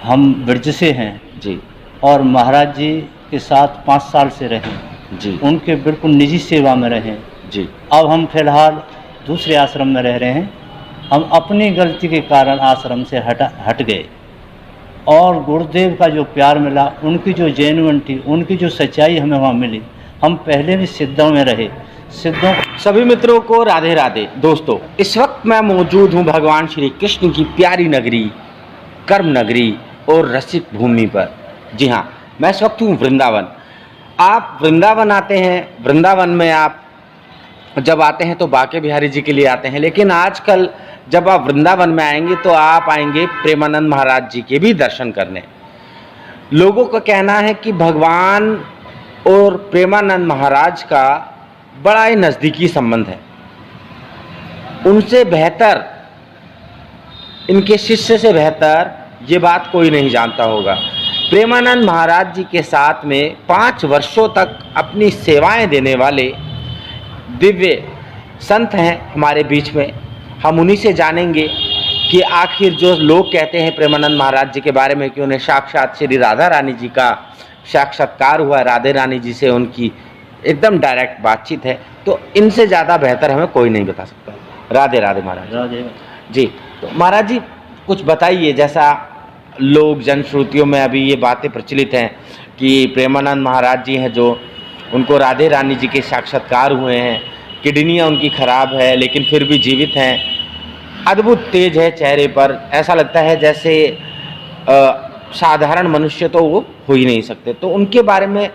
हम ब्रज से हैं जी और महाराज जी के साथ 5 साल से रहे, जी उनके बिल्कुल निजी सेवा में रहे। जी अब हम फिलहाल दूसरे आश्रम में रह रहे हैं। हम अपनी गलती के कारण आश्रम से हट गए और गुरुदेव का जो प्यार मिला, उनकी जो जेन्युइनिटी, उनकी जो सच्चाई हमें वहाँ मिली। हम पहले भी सिद्धों में रहे, सिद्धों। सभी मित्रों को राधे राधे। दोस्तों, इस वक्त मैं मौजूद हूँ भगवान श्री कृष्ण की प्यारी नगरी, कर्म नगरी और रसिक भूमि पर। जी हाँ, मैं इस वक्त हूँ वृंदावन। आप वृंदावन आते हैं, वृंदावन में आप जब आते हैं तो बांके बिहारी जी के लिए आते हैं, लेकिन आजकल जब आप वृंदावन में आएंगे तो आप आएंगे प्रेमानंद महाराज जी के भी दर्शन करने। लोगों का कहना है कि भगवान और प्रेमानंद महाराज का बड़ा ही नज़दीकी संबंध है। उनसे बेहतर, इनके शिष्य से बेहतर ये बात कोई नहीं जानता होगा। प्रेमानंद महाराज जी के साथ में 5 वर्षों तक अपनी सेवाएं देने वाले दिव्य संत हैं हमारे बीच में। हम उन्हीं से जानेंगे कि आखिर जो लोग कहते हैं प्रेमानंद महाराज जी के बारे में कि उन्हें साक्षात श्री राधा रानी जी का साक्षात्कार हुआ, राधे रानी जी से उनकी एकदम डायरेक्ट बातचीत है, तो इनसे ज़्यादा बेहतर हमें कोई नहीं बता सकता। राधे राधे महाराज। राधे जी। तो महाराज जी कुछ बताइए, जैसा लोग जनश्रुतियों में अभी ये बातें प्रचलित हैं कि प्रेमानंद महाराज जी हैं जो, उनको राधे रानी जी के साक्षात्कार हुए हैं, किडनियाँ उनकी खराब है लेकिन फिर भी जीवित हैं, अद्भुत तेज है चेहरे पर, ऐसा लगता है जैसे साधारण मनुष्य तो वो हो ही नहीं सकते। तो उनके बारे में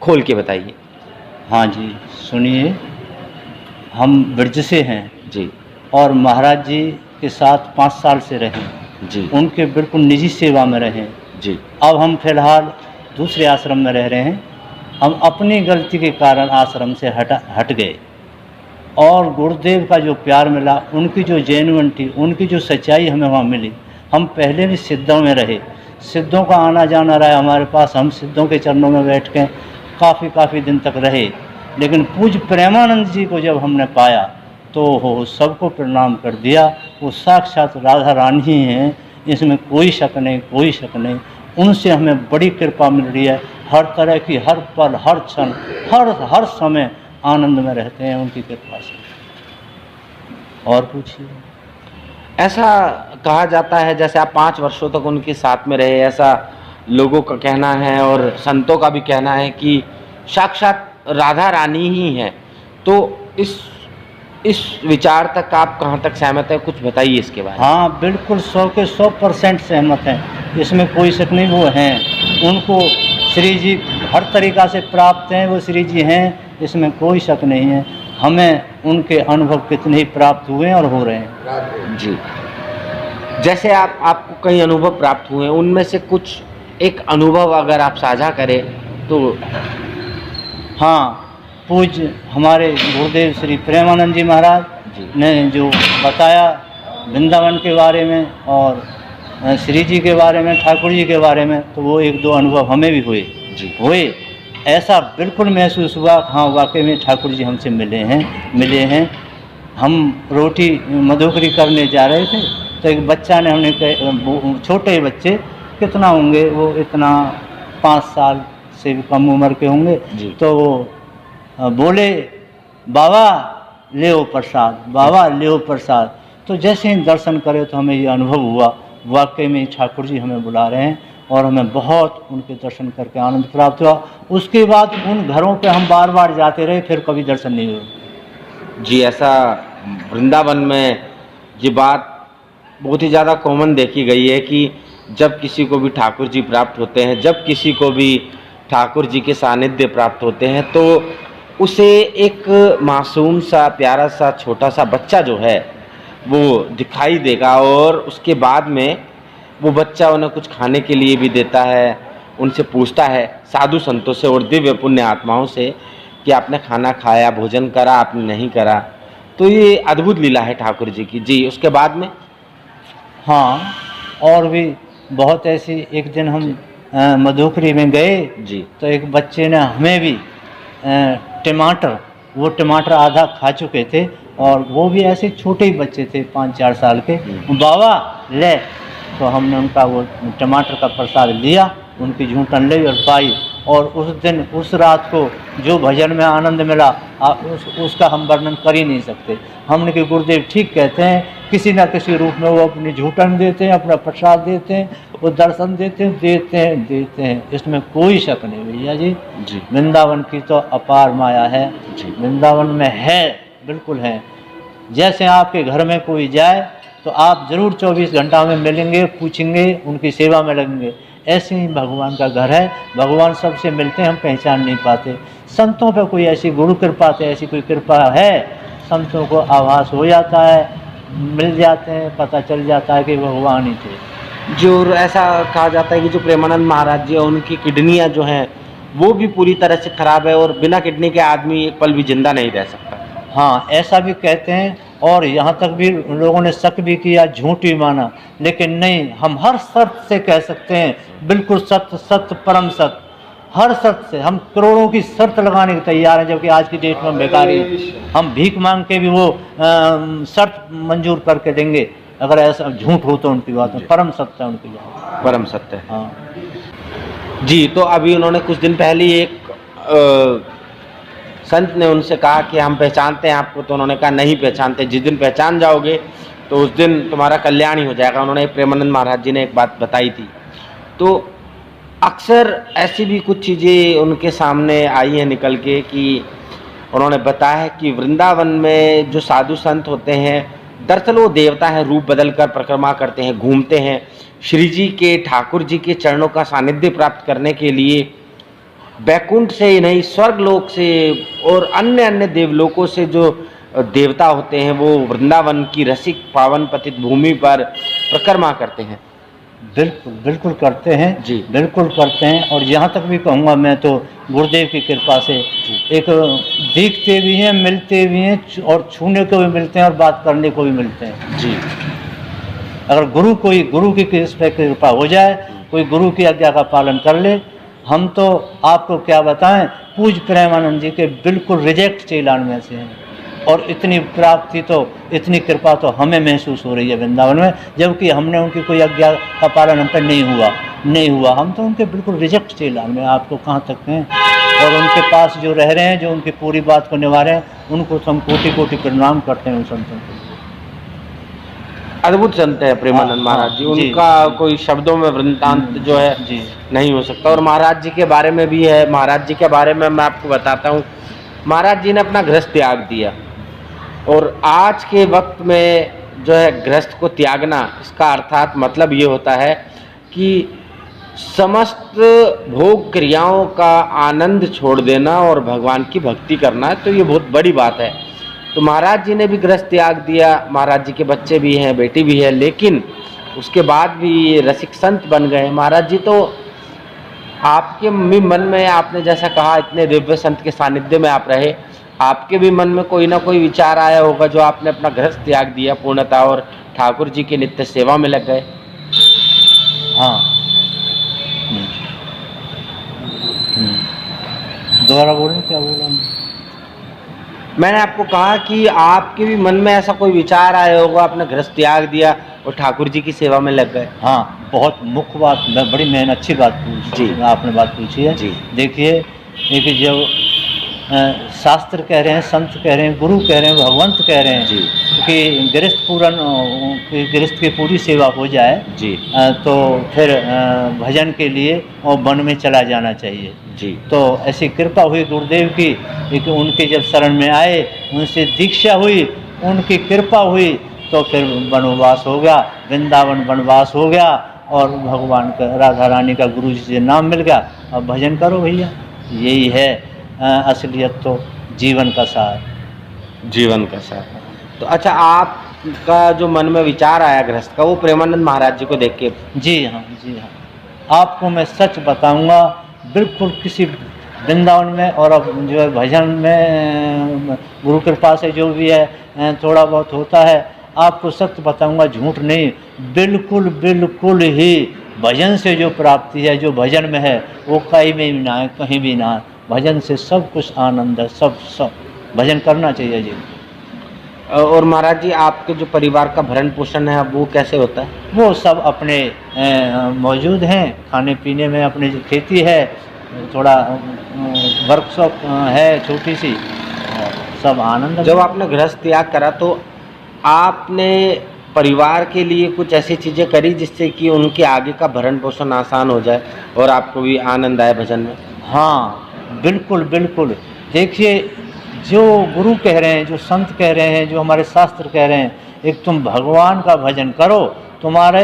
खोल के बताइए। हाँ जी, सुनिए, हम ब्रज से हैं जी और महाराज जी के साथ 5 साल से रहे, जी उनके बिल्कुल निजी सेवा में रहे। जी अब हम फिलहाल दूसरे आश्रम में रह रहे हैं। हम अपनी गलती के कारण आश्रम से हट गए और गुरुदेव का जो प्यार मिला, उनकी जो जेन्युइनिटी, उनकी जो सच्चाई हमें वहाँ मिली। हम पहले भी सिद्धों में रहे, सिद्धों का आना जाना रहा हमारे पास। हम सिद्धों के चरणों में बैठ के काफ़ी दिन तक रहे, लेकिन पूज्य प्रेमानंद जी को जब हमने पाया तो हो सबको प्रणाम कर दिया। वो साक्षात राधा रानी ही हैं, इसमें कोई शक नहीं, कोई शक नहीं। उनसे हमें बड़ी कृपा मिल रही है। हर तरह की, हर पल, हर क्षण, हर समय आनंद में रहते हैं उनकी कृपा से। और पूछिए। ऐसा कहा जाता है जैसे आप 5 वर्षों तक उनके साथ में रहे, ऐसा लोगों का कहना है और संतों का भी कहना है कि साक्षात राधा रानी ही हैं। तो इस विचार तक आप कहाँ तक सहमत हैं, कुछ बताइए इसके बारे में। हाँ, बिल्कुल 100 के 100% सहमत हैं, इसमें कोई शक नहीं। वो हैं, उनको श्री जी हर तरीक़ा से प्राप्त हैं, वो श्री जी हैं, इसमें कोई शक नहीं है। हमें उनके अनुभव कितने ही प्राप्त हुए हैं और हो रहे हैं। जी। जैसे आपको कई अनुभव प्राप्त हुए हैं, उनमें से कुछ एक अनुभव अगर आप साझा करें तो। हाँ, पूज्य हमारे गुरुदेव श्री प्रेमानंद जी महाराज ने जो बताया वृंदावन के बारे में और श्री जी के बारे में, ठाकुर जी के बारे में, तो वो 1-2 अनुभव हमें भी हुए। ऐसा बिल्कुल महसूस हुआ, हाँ वाकई में ठाकुर जी हमसे मिले हैं। हम रोटी मधुकरी करने जा रहे थे तो एक बच्चा ने, हमने छोटे बच्चे कितना होंगे वो, इतना 5 साल से भी कम उम्र के होंगे, तो वो बोले बाबा लेओ प्रसाद, बाबा लेओ प्रसाद। तो जैसे ही दर्शन करे तो हमें ये अनुभव हुआ वाकई में ठाकुर जी हमें बुला रहे हैं और हमें बहुत उनके दर्शन करके आनंद प्राप्त हुआ। उसके बाद उन घरों पे हम बार जाते रहे, फिर कभी दर्शन नहीं हुए। जी, ऐसा वृंदावन में ये बात बहुत ही ज़्यादा कॉमन देखी गई है कि जब किसी को भी ठाकुर जी प्राप्त होते हैं, जब किसी को भी ठाकुर जी के सानिध्य प्राप्त होते हैं, तो उसे एक मासूम सा, प्यारा सा, छोटा सा बच्चा जो है वो दिखाई देगा और उसके बाद में वो बच्चा उन्हें कुछ खाने के लिए भी देता है, उनसे पूछता है साधु संतों से और दिव्य पुण्य आत्माओं से कि आपने खाना खाया, भोजन करा, आपने नहीं करा। तो ये अद्भुत लीला है ठाकुर जी की। जी, उसके बाद में हाँ, और भी बहुत ऐसी। एक दिन हम मधुकरी में गए जी, तो एक बच्चे ने हमें भी टमाटर आधा खा चुके थे और वो भी ऐसे छोटे ही बच्चे थे, 5-4 साल के। बाबा ले, तो हमने उनका वो टमाटर का प्रसाद लिया, उनकी झूठन ली और पाई। और उस दिन उस रात को जो भजन में आनंद मिला उसका हम वर्णन कर ही नहीं सकते। हमने कि गुरुदेव ठीक कहते हैं, किसी न किसी रूप में वो अपनी झूठन देते हैं, अपना प्रसाद देते हैं, वो दर्शन देते हैं। इसमें कोई शक नहीं भैया जी। वृंदावन की तो अपार माया है, वृंदावन में है, बिल्कुल है। जैसे आपके घर में कोई जाए तो आप जरूर 24 घंटा में मिलेंगे, पूछेंगे, उनकी सेवा में लगेंगे। ऐसे ही भगवान का घर है, भगवान सबसे मिलते हैं, हम पहचान नहीं पाते। संतों पे कोई ऐसी गुरु कृपा से ऐसी कोई कृपा है, संतों को आभास हो जाता है, मिल जाते हैं, पता चल जाता है कि भगवान ही थे। जो ऐसा कहा जाता है कि जो प्रेमानंद महाराज जी हैं उनकी किडनियाँ जो हैं वो भी पूरी तरह से खराब है और बिना किडनी के आदमी एक पल भी जिंदा नहीं रह सकता। हाँ, ऐसा भी कहते हैं और यहाँ तक भी लोगों ने शक भी किया, झूठ भी माना। लेकिन नहीं, हम हर शर्त से कह सकते हैं बिल्कुल सत्य, सत्य परम सत्य। हर शर्त से हम करोड़ों की शर्त लगाने को तैयार हैं, जबकि आज की डेट में बेकारी हम भीख मांग के भी वो शर्त मंजूर करके देंगे अगर ऐसा झूठ हो तो उनकी बात में। परम सत्य है उनकी बात, परम सत्य है। हाँ जी, तो अभी उन्होंने कुछ दिन पहले एक संत ने उनसे कहा कि हम पहचानते हैं आपको, तो उन्होंने कहा नहीं पहचानते, जिस दिन पहचान जाओगे तो उस दिन तुम्हारा कल्याण ही हो जाएगा। उन्होंने प्रेमानंद महाराज जी ने एक बात बताई थी। तो अक्सर ऐसी भी कुछ चीज़ें उनके सामने आई हैं निकल के कि उन्होंने बताया है कि वृंदावन में जो साधु संत होते हैं दरअसल वो देवता हैं, रूप बदल कर परिक्रमा करते हैं, घूमते हैं। श्री जी के, ठाकुर जी के चरणों का सानिध्य प्राप्त करने के लिए बैकुंठ से ही नहीं, स्वर्ग लोक से और अन्य अन्य देवलोकों से जो देवता होते हैं वो वृंदावन की रसिक पावन पतित भूमि पर परिक्रमा करते हैं। बिल्कुल बिल्कुल करते हैं जी, बिल्कुल करते हैं। और यहाँ तक भी कहूँगा मैं तो गुरुदेव की कृपा से एक दिखते भी हैं, मिलते भी हैं और छूने को भी मिलते हैं और बात करने को भी मिलते हैं जी। अगर गुरु की कृपा हो जाए, कोई गुरु की आज्ञा का पालन कर ले। हम तो आपको क्या बताएं, पूज्य प्रेमानंद जी के बिल्कुल रिजेक्ट चेलान में से हैं और इतनी प्राप्ति तो, इतनी कृपा तो हमें महसूस हो रही है वृंदावन में, जबकि हमने उनकी कोई आज्ञा का पालन हम पर नहीं हुआ। हम तो उनके बिल्कुल रिजेक्ट चेलान में, आपको कहाँ तक हैं। और उनके पास जो रह रहे हैं, जो उनकी पूरी बात को निभा रहे हैं, उनको हम कोटि कोटि प्रणाम करते हैं उन संतों को। अद्भुत संत है प्रेमानंद महाराज जी, उनका कोई शब्दों में वृत्तांत जो है जी नहीं हो सकता। और महाराज जी के बारे में भी है। महाराज जी के बारे में मैं आपको बताता हूँ। महाराज जी ने अपना गृहस्थ त्याग दिया और आज के वक्त में जो है गृहस्थ को त्यागना, इसका अर्थात मतलब ये होता है कि समस्त भोग क्रियाओं का आनंद छोड़ देना और भगवान की भक्ति करना। तो ये बहुत बड़ी बात है। तो महाराज जी ने भी गृहस्थ त्याग दिया। महाराज जी के बच्चे भी हैं, बेटी भी है, लेकिन उसके बाद भी रसिक संत बन गए। महाराज जी तो आपके भी मन में, आपने जैसा कहा इतने दिव्य संत के सानिध्य में आप रहे, आपके भी मन में कोई ना कोई विचार आया होगा जो आपने अपना गृहस्थ त्याग दिया पूर्णतः और ठाकुर जी की नित्य सेवा में लग गए। हाँ, दोबारा बोलें, क्या बोला मैंने आपको कहा कि आपके भी मन में ऐसा कोई विचार आया होगा, आपने गृहस्थ त्याग दिया और ठाकुर जी की सेवा में लग गए। हाँ, बहुत मुख्य बात, बड़ी मैंने अच्छी बात पूछी जी, आपने बात पूछी है जी। देखिए, एक जब शास्त्र कह रहे हैं, संत कह रहे हैं, गुरु कह रहे हैं, भगवंत कह रहे हैं जी कि गृहस्थ की पूरी सेवा हो जाए जी, तो फिर भजन के लिए और वन में चला जाना चाहिए जी। तो ऐसी कृपा हुई गुरुदेव की कि उनके जब शरण में आए, उनसे दीक्षा हुई, उनकी कृपा हुई, तो फिर वनवास हो गया, वृंदावन वनवास हो गया और भगवान का, राधा रानी का गुरु जी से नाम मिल गया। अब भजन करो भैया, यही है असलियत, तो जीवन का सार, जीवन का सार। तो अच्छा, आपका जो मन में विचार आया गृहस्थ का, वो प्रेमानंद महाराज जी को देख के? जी हाँ, जी हाँ। आपको मैं सच बताऊंगा, बिल्कुल किसी वृंदावन में और अब जो है भजन में गुरु कृपा से जो भी है थोड़ा बहुत होता है, आपको सत्य बताऊंगा, झूठ नहीं, बिल्कुल बिल्कुल ही भजन से जो प्राप्ति है, जो भजन में है, वो कहीं भी ना है, कहीं भी ना है। भजन से सब कुछ आनंद है, सब भजन करना चाहिए जी। और महाराज जी आपके जो परिवार का भरण पोषण है वो कैसे होता है? वो सब अपने मौजूद हैं, खाने पीने में अपनी जो खेती है, थोड़ा वर्कशॉप है छोटी सी, सब आनंद। जब आपने गृहस्थ त्याग करा तो आपने परिवार के लिए कुछ ऐसी चीज़ें करी जिससे कि उनके आगे का भरण पोषण आसान हो जाए और आपको भी आनंद आए भजन में? हाँ, बिल्कुल बिल्कुल। देखिए, जो गुरु कह रहे हैं, जो संत कह रहे हैं, जो हमारे शास्त्र कह रहे हैं, एक तुम भगवान का भजन करो, तुम्हारे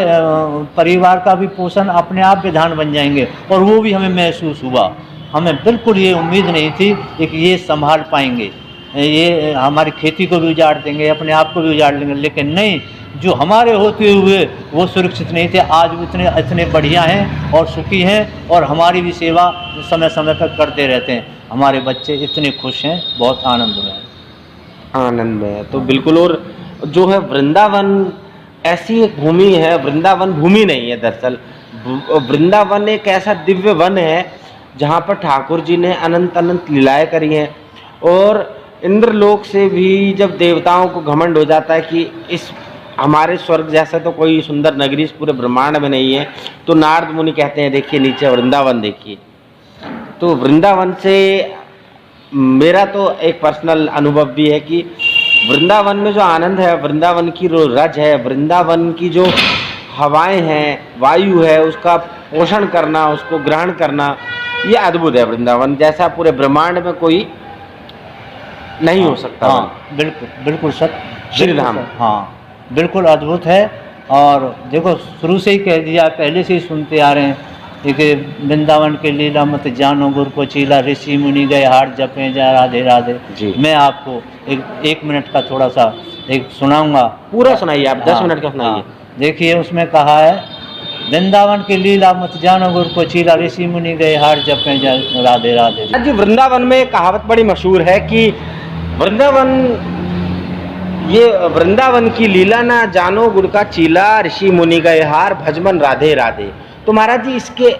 परिवार का भी पोषण अपने आप विधान बन जाएंगे। और वो भी हमें महसूस हुआ, हमें बिल्कुल ये उम्मीद नहीं थी कि ये संभाल पाएंगे, ये हमारी खेती को भी उजाड़ देंगे, अपने आप को भी उजाड़ लेंगे, लेकिन नहीं, जो हमारे होते हुए वो सुरक्षित नहीं थे, आज वो इतने बढ़िया हैं और सुखी हैं और हमारी भी सेवा समय समय पर करते रहते हैं। हमारे बच्चे इतने खुश हैं, बहुत आनंद में है। आनंद में है तो बिल्कुल। और जो है वृंदावन ऐसी एक भूमि है, वृंदावन भूमि नहीं है दरअसल, वृंदावन एक ऐसा दिव्य वन है जहाँ पर ठाकुर जी ने अनंत अनंत लीलाएं करी हैं। और इंद्रलोक से भी जब देवताओं को घमंड हो जाता है कि इस हमारे स्वर्ग जैसा तो कोई सुंदर नगरी इस पूरे ब्रह्मांड में नहीं है, तो नारद मुनि कहते हैं देखिए नीचे वृंदावन देखिए। तो वृंदावन से मेरा तो एक पर्सनल अनुभव भी है कि वृंदावन में जो आनंद है, वृंदावन की जो रज है, वृंदावन की जो हवाएं हैं, वायु है, उसका पोषण करना, उसको ग्रहण करना, ये अद्भुत है। वृंदावन जैसा पूरे ब्रह्मांड में कोई नहीं हो सकता। हाँ, बिल्कुल बिल्कुल सत्य, श्री राम। हाँ, बिल्कुल अद्भुत है। और देखो, शुरू से ही कह दिया, पहले से ही सुनते आ रहे हैं कि वृंदावन के लीला मत जानो गुर को चीला, ऋषि मुनि गए हाट जपे जा राधे राधे। मैं आपको एक मिनट का थोड़ा सा एक सुनाऊंगा। पूरा सुनाइए आप, 10 मिनट का सुनाइए। देखिए, उसमें कहा है, वृंदावन की लीला मत जानो गुर को चीला, ऋषि मुनि गए हाट जपे जा राधे राधे। जी, वृंदावन में एक कहावत बड़ी मशहूर है कि वृंदावन की लीला ना जानो गुड़ का चीला, ऋषि मुनि गए हार भजमन राधे राधे। तो महाराज जी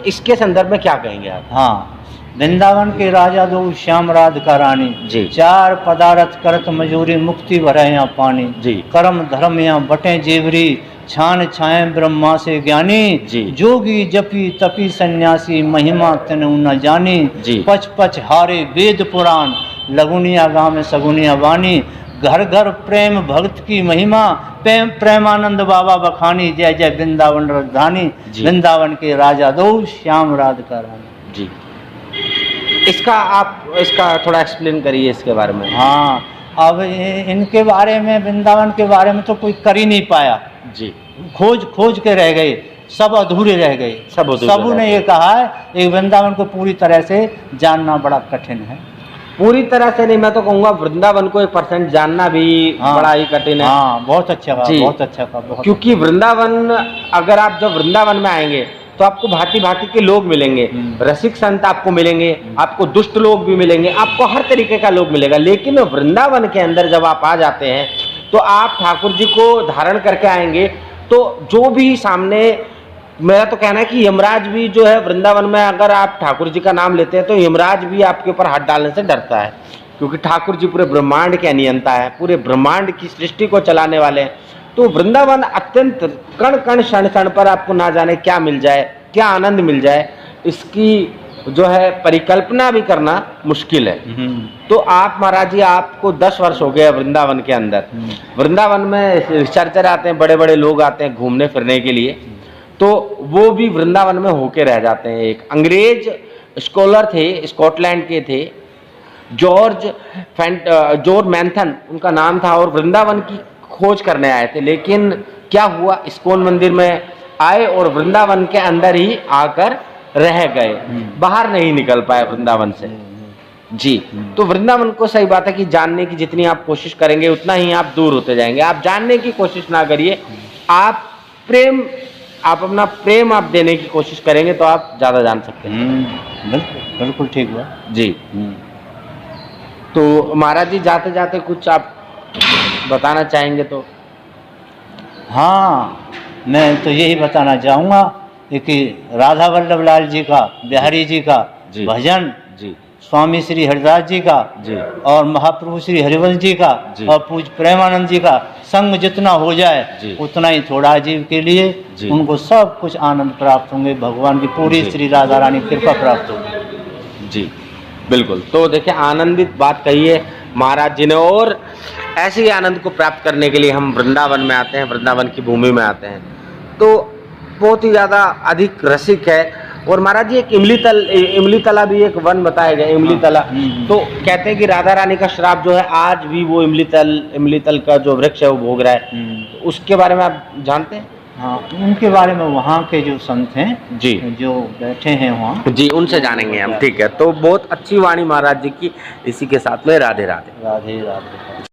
इसके संदर्भ में क्या कहेंगे आप? हाँ, वृंदावन के राजा दो श्याम राधिका रानी जी, 4 पदार्थ करत मजूरी, मुक्ति भरे यहाँ पानी जी, कर्म धर्म यहाँ बटे जेवरी, छान छाए ब्रह्मा से ज्ञानी जी, जोगी जपी तपी सन्यासी, महिमा तनु न जानी जी, पच पच हारे वेद पुराण, लगुनिया गाँव में सगुनिया वाणी, घर घर प्रेम भक्त की महिमा, प्रेमानंद बाबा बखानी, जय जय वृंदावन राजधानी, वृंदावन के राजा दो श्याम राधिका रानी जी। इसका थोड़ा एक्सप्लेन करिए इसके बारे में। हाँ, अब इनके बारे में, वृंदावन के बारे में तो कोई कर ही नहीं पाया जी, खोज के रह गए, सब अधूरे रह गए। सबों ने ये कहा है, एक वृंदावन को पूरी तरह से जानना बड़ा कठिन है। पूरी तरह से नहीं, मैं तो कहूँगा वृंदावन को 1% जानना भी बड़ा ही कठिन है। हाँ, बहुत अच्छा कहा, बहुत अच्छा कहा। क्योंकि वृंदावन, अगर आप जब वृंदावन में आएंगे तो आपको भांति भांति के लोग मिलेंगे, रसिक संत आपको मिलेंगे, आपको दुष्ट लोग भी मिलेंगे, आपको हर तरीके का लोग मिलेगा। लेकिन वृंदावन के अंदर जब आप आ जाते हैं तो आप ठाकुर जी को धारण करके आएंगे, तो जो भी सामने, मेरा तो कहना है कि यमराज भी जो है वृंदावन में, अगर आप ठाकुर जी का नाम लेते हैं तो यमराज भी आपके ऊपर हाथ डालने से डरता है, क्योंकि ठाकुर जी पूरे ब्रह्मांड के अनियंता है, पूरे ब्रह्मांड की सृष्टि को चलाने वाले हैं। तो वृंदावन अत्यंत कण कण क्षण क्षण पर आपको ना जाने क्या मिल जाए, क्या आनंद मिल जाए, इसकी जो है परिकल्पना भी करना मुश्किल है। तो आप महाराज जी, आपको 10 वर्ष हो गए वृंदावन के अंदर। वृंदावन में रिसर्चर आते हैं, बड़े बड़े लोग आते हैं घूमने फिरने के लिए, तो वो भी वृंदावन में होके रह जाते हैं। एक अंग्रेज स्कॉलर थे, स्कॉटलैंड के थे, जॉर्ज मैंथन उनका नाम था, और वृंदावन की खोज करने आए थे। लेकिन क्या हुआ, इस्कॉन मंदिर में आए और वृंदावन के अंदर ही आकर रह गए, बाहर नहीं निकल पाए वृंदावन से जी। तो वृंदावन को, सही बात है कि जानने की जितनी आप कोशिश करेंगे उतना ही आप दूर होते जाएंगे। आप जानने की कोशिश ना करिए, आप अपना प्रेम आप देने की कोशिश करेंगे तो आप ज्यादा जान सकते हैं। बिल्कुल बिल्कुल ठीक बात जी। तो महाराज जी, जाते जाते कुछ आप बताना चाहेंगे तो? हाँ, मैं तो यही बताना चाहूँगा कि राधा वल्लभ लाल जी का, बिहारी जी का भजन जी स्वामी श्री हरिदास जी का जी और महाप्रभु श्री हरिवंश जी का जी। और पूज्य प्रेमानंद जी का संग जितना हो जी। जाए उतना ही थोड़ा जीव के लिए जी। उनको सब कुछ आनंद प्राप्त होंगे, भगवान की पूरी जी। श्री राधा रानी की कृपा प्राप्त होगी। जी बिल्कुल। तो देखिए आनंदित बात कही है महाराज जी ने, और ऐसे ही आनंद को प्राप्त करने के लिए हम वृंदावन में आते हैं, वृंदावन की भूमि में आते हैं, तो बहुत ही ज़्यादा अधिक रसिक है। और महाराज जी एक इमली तला भी एक वन बताया गया, इमली तला। तो कहते हैं कि राधा रानी का श्राप जो है आज भी वो इमली तल का जो वृक्ष है वो भोग रहा है, तो उसके बारे में आप जानते हैं? हाँ, उनके बारे में वहाँ के जो संत हैं जी जो बैठे हैं वहाँ, जी उनसे जानेंगे हम। ठीक है, तो बहुत अच्छी वाणी महाराज जी की। इसी के साथ में राधे राधे। राधे राधे।